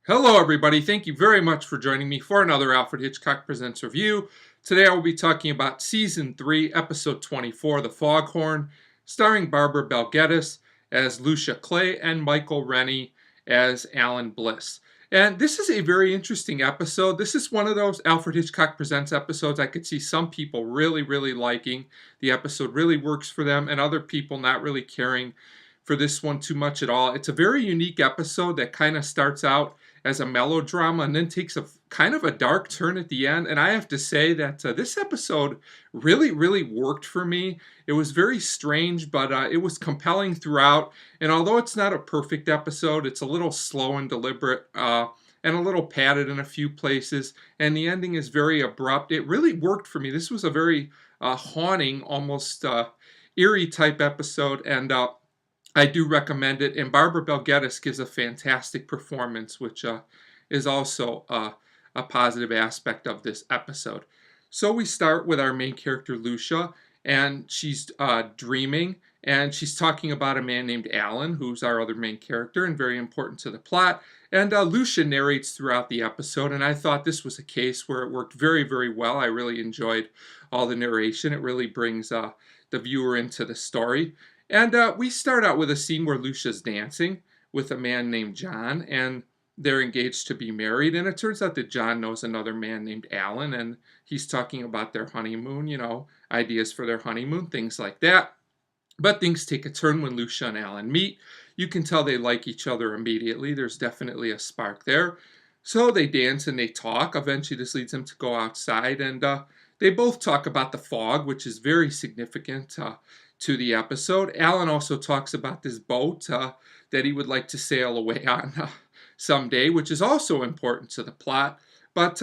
Hello, everybody. Thank you very much for joining me for another Alfred Hitchcock Presents review. Today I will be talking about Season 3, Episode 24, The Foghorn, starring Barbara Bel Geddes as Lucia Clay and Michael Rennie as Alan Bliss. And this is a very interesting episode. This is one of those Alfred Hitchcock Presents episodes I could see some people really liking. The episode really works for them, and other people not really caring for this one too much at all. It's a very unique episode that kind of starts out as a melodrama and then takes a kind of a dark turn at the end. And I have to say that this episode really worked for me. It was very strange, but it was compelling throughout. And although it's not a perfect episode, it's a little slow and deliberate and a little padded in a few places. And the ending is very abrupt. It really worked for me. This was a very haunting, almost eerie type episode. And I do recommend it, and Barbara Bel Geddes gives a fantastic performance, which is also a positive aspect of this episode. So we start with our main character, Lucia, and she's dreaming, and she's talking about a man named Alan, who's our other main character and very important to the plot. And Lucia narrates throughout the episode, and I thought this was a case where it worked very well. I really enjoyed all the narration. It really brings the viewer into the story. And we start out with a scene where Lucia's dancing with a man named John, and they're engaged to be married. And it turns out that John knows another man named Alan, and he's talking about their honeymoon, ideas for their honeymoon, things like that. But things take a turn when Lucia and Alan meet. You can tell they like each other immediately. There's definitely a spark there. So they dance and they talk. Eventually, this leads them to go outside, and they both talk about the fog, which is very significant to the episode. Alan also talks about this boat that he would like to sail away on someday, which is also important to the plot. But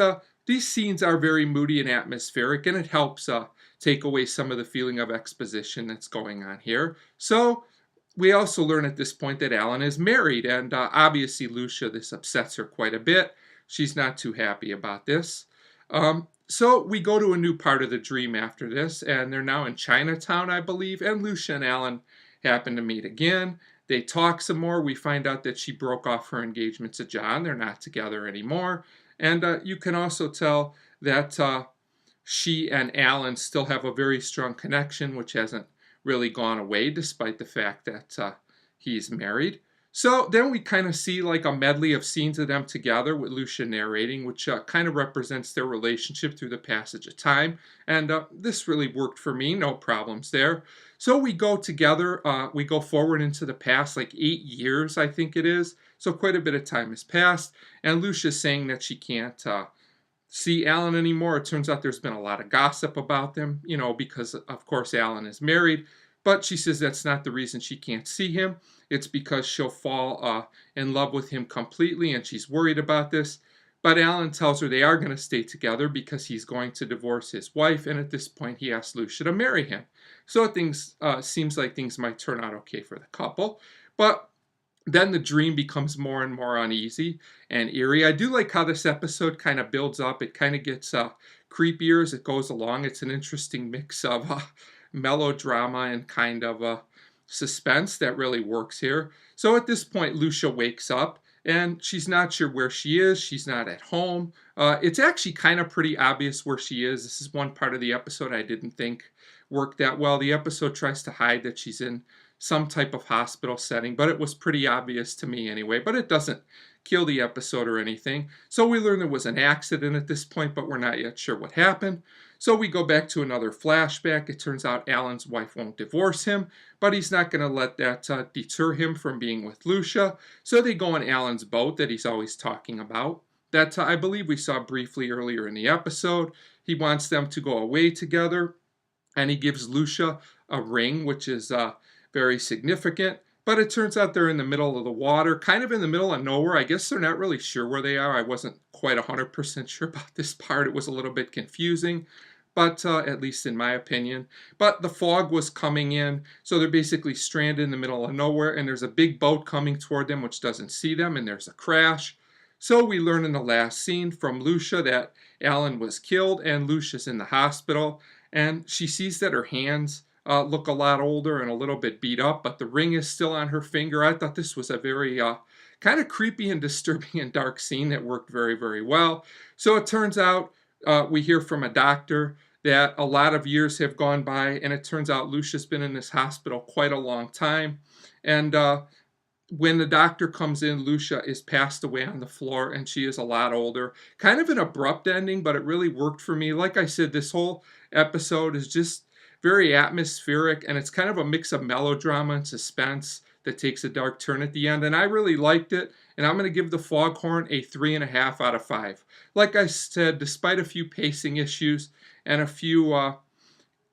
these scenes are very moody and atmospheric, and it helps take away some of the feeling of exposition that's going on here. So we also learn at this point that Alan is married, and obviously Lucia, this upsets her quite a bit. She's not too happy about this. So we go to a new part of the dream after this, and they're now in Chinatown, I believe, and Lucia and Alan happen to meet again. They talk some more. We find out that she broke off her engagement to John. They're not together anymore. And you can also tell that she and Alan still have a very strong connection, which hasn't really gone away despite the fact that he's married. So then we kind of see like a medley of scenes of them together with Lucia narrating, which kind of represents their relationship through the passage of time. And this really worked for me, no problems there. So we go together, we go forward into the past, like 8 years, I think it is. So quite a bit of time has passed. And Lucia's saying that she can't see Alan anymore. It turns out there's been a lot of gossip about them, because of course Alan is married. But she says that's not the reason she can't see him. It's because she'll fall in love with him completely, and she's worried about this. But Alan tells her they are going to stay together because he's going to divorce his wife, and at this point he asks Lucia to marry him. So things seems like things might turn out okay for the couple. But then the dream becomes more and more uneasy and eerie. I do like how this episode kind of builds up. It kind of gets creepier as it goes along. It's an interesting mix of melodrama and kind of suspense that really works here. So at this point, Lucia wakes up and she's not sure where she is. She's not at home. It's actually kind of pretty obvious where she is. This is one part of the episode I didn't think worked that well. The episode tries to hide that she's in some type of hospital setting, but it was pretty obvious to me anyway. But it doesn't kill the episode or anything. So we learn there was an accident at this point, but we're not yet sure what happened. So we go back to another flashback. It turns out Alan's wife won't divorce him, but he's not going to let that deter him from being with Lucia. So they go on Alan's boat that he's always talking about. That I believe we saw briefly earlier in the episode. He wants them to go away together, and he gives Lucia a ring, which is very significant. But it turns out they're in the middle of the water, kind of in the middle of nowhere. I guess they're not really sure where they are. I wasn't quite 100% sure about this part. It was a little bit confusing, but at least in my opinion. But the fog was coming in, so they're basically stranded in the middle of nowhere, and there's a big boat coming toward them which doesn't see them, and there's a crash. So we learn in the last scene from Lucia that Alan was killed, and Lucia's in the hospital, and she sees that her hands look a lot older and a little bit beat up, but the ring is still on her finger. I thought this was a very kind of creepy and disturbing and dark scene that worked very, very well. So it turns out we hear from a doctor that a lot of years have gone by, and it turns out Lucia's been in this hospital quite a long time. And when the doctor comes in, Lucia is passed away on the floor, and she is a lot older. Kind of an abrupt ending, but it really worked for me. Like I said, this whole episode is just very atmospheric, and it's kind of a mix of melodrama and suspense that takes a dark turn at the end, and I really liked it, and I'm going to give the Foghorn a 3.5 out of 5. Like I said, despite a few pacing issues and a few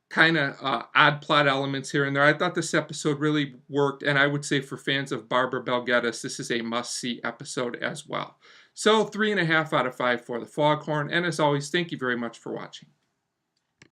kind of odd plot elements here and there, I thought this episode really worked, and I would say for fans of Barbara Bel Geddes, this is a must-see episode as well. So 3.5 out of 5 for the Foghorn, and as always, thank you very much for watching.